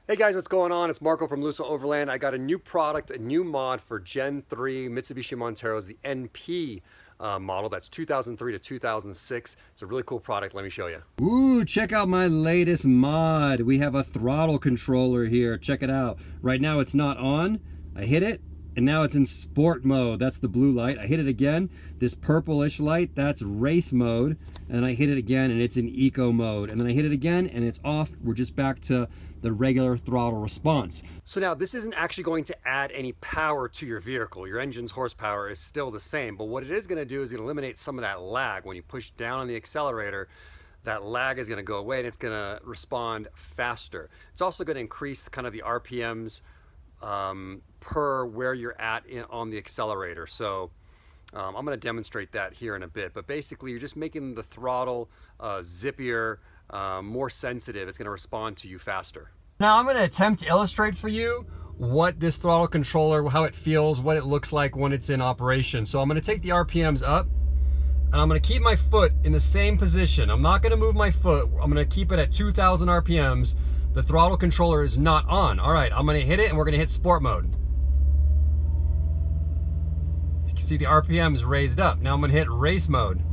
Hey guys, what's going on? It's Marco from Luso Overland. I got a new product, a new mod for Gen 3 Mitsubishi Monteros, the NP model. That's 2003 to 2006. It's a really cool product. Let me show you. Ooh, check out my latest mod. We have a throttle controller here. Check it out. Right now it's not on. I hit it, and now it's in sport mode. That's the blue light. I hit it again. This purplish light, that's race mode. And I hit it again, and it's in eco mode. And then I hit it again, and it's off. We're just back to the regular throttle response. So now this isn't actually going to add any power to your vehicle. Your engine's horsepower is still the same, but what it is going to do is eliminate some of that lag. When you push down on the accelerator, that lag is going to go away and it's going to respond faster. It's also going to increase kind of the RPMs per where you're at on the accelerator. So I'm going to demonstrate that here in a bit, but basically you're just making the throttle zippier, more sensitive. It's going to respond to you faster. Now I'm going to attempt to illustrate for you what this throttle controller, how it feels, what it looks like when it's in operation. So I'm going to take the RPMs up, and I'm going to keep my foot in the same position. I'm not going to move my foot. I'm going to keep it at 2,000 RPMs. The throttle controller is not on. All right, I'm going to hit it, and we're going to hit sport mode. You can see the RPMs raised up. Now I'm going to hit race mode.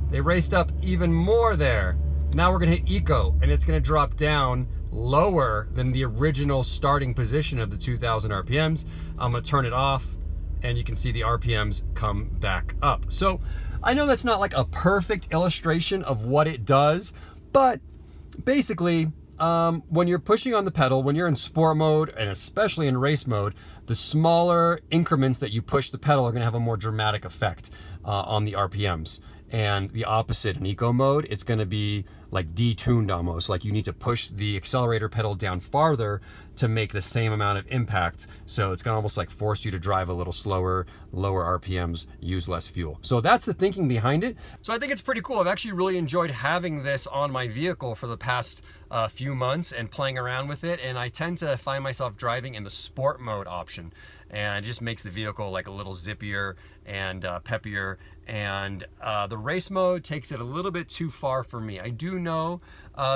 They raced up even more there. Now we're gonna hit eco, and it's gonna drop down lower than the original starting position of the 2,000 RPMs. I'm gonna turn it off, and you can see the RPMs come back up. So I know that's not like a perfect illustration of what it does, but basically, when you're pushing on the pedal, when you're in sport mode, and especially in race mode, the smaller increments that you push the pedal are gonna have a more dramatic effect on the RPMs. And the opposite in eco mode, it's going to be like detuned almost, like you need to push the accelerator pedal down farther to make the same amount of impact. So it's going to almost like force you to drive a little slower, lower RPMs, use less fuel. So that's the thinking behind it. So I think it's pretty cool. I've actually really enjoyed having this on my vehicle for the past few months and playing around with it. And I tend to find myself driving in the sport mode option. And it just makes the vehicle like a little zippier and peppier. And the race mode takes it a little bit too far for me. I do know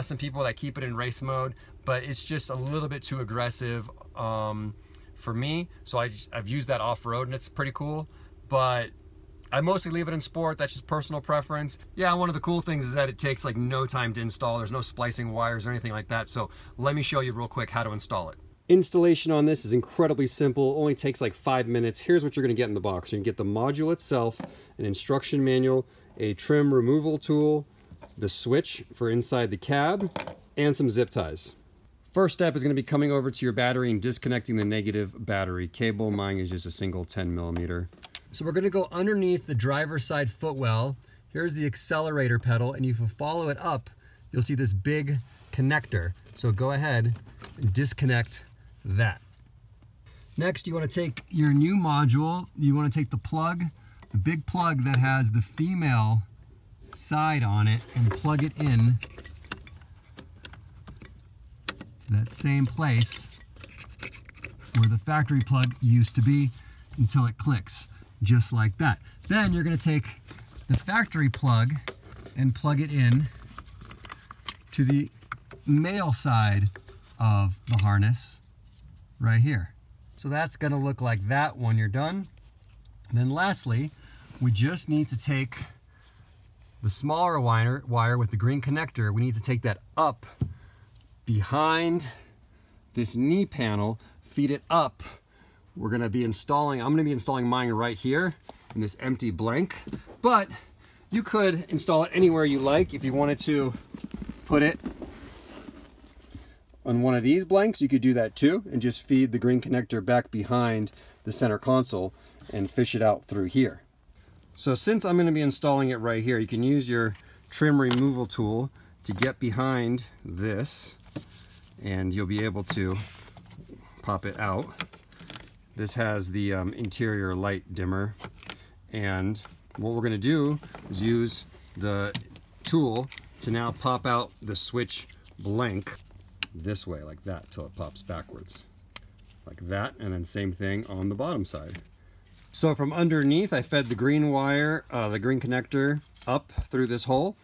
some people that keep it in race mode, but it's just a little bit too aggressive for me. So I've used that off-road, and it's pretty cool. But I mostly leave it in sport. That's just personal preference. Yeah, one of the cool things is that it takes like no time to install. There's no splicing wires or anything like that. So let me show you real quick how to install it. Installation on this is incredibly simple. Only takes like 5 minutes. Here's what you're going to get in the box. You can get the module itself, an instruction manual, a trim removal tool, the switch for inside the cab, and some zip ties. First step is going to be coming over to your battery and disconnecting the negative battery cable. Mine is just a single 10mm. So we're going to go underneath the driver's side footwell. Here's the accelerator pedal, and if you follow it up, you'll see this big connector. So go ahead and disconnect that. Next, you want to take your new module. You want to take the plug, the big plug that has the female side on it, and plug it in to that same place where the factory plug used to be until it clicks, just like that. Then you're going to take the factory plug and plug it in to the male side of the harness right here. So that's going to look like that when you're done. And then lastly, we just need to take the smaller wire with the green connector. We need to take that up behind this knee panel, feed it up. We're going to be installing, I'm going to be installing mine right here in this empty blank, but you could install it anywhere you like. If you wanted to put it on one of these blanks, you could do that too, and just feed the green connector back behind the center console and fish it out through here. So since I'm going to be installing it right here, you can use your trim removal tool to get behind this, and you'll be able to pop it out. This has the interior light dimmer, and what we're going to do is use the tool to now pop out the switch blank this way, like that, till it pops backwards like that, and then same thing on the bottom side. So from underneath, I fed the green wire, the green connector up through this hole,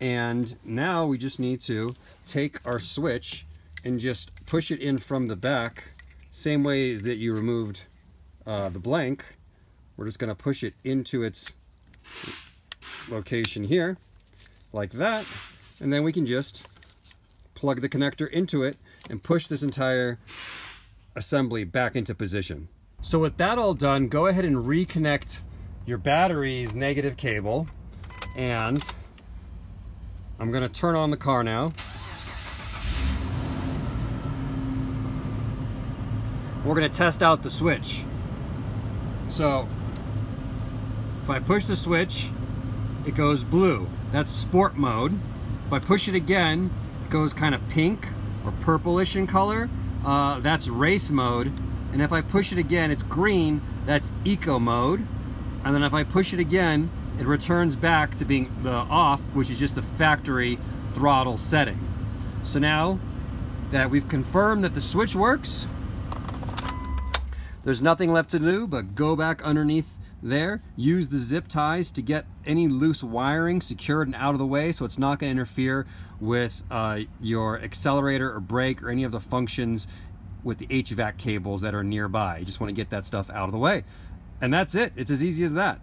and now we just need to take our switch and just push it in from the back, same way as that you removed the blank. We're just going to push it into its location here, like that, and then we can just plug the connector into it and push this entire assembly back into position. So with that all done, go ahead and reconnect your battery's negative cable, and I'm going to turn on the car now. We're going to test out the switch. So if I push the switch, it goes blue. That's sport mode. If I push it again, it goes kind of pink or purplish in color. That's race mode. And if I push it again, it's green. That's eco mode. And then if I push it again, it returns back to being the off, which is just the factory throttle setting. So now that we've confirmed that the switch works, there's nothing left to do but go back underneath there, use the zip ties to get any loose wiring secured and out of the way so it's not going to interfere with your accelerator or brake or any of the functions with the HVAC cables that are nearby. You just want to get that stuff out of the way. And that's it. It's as easy as that.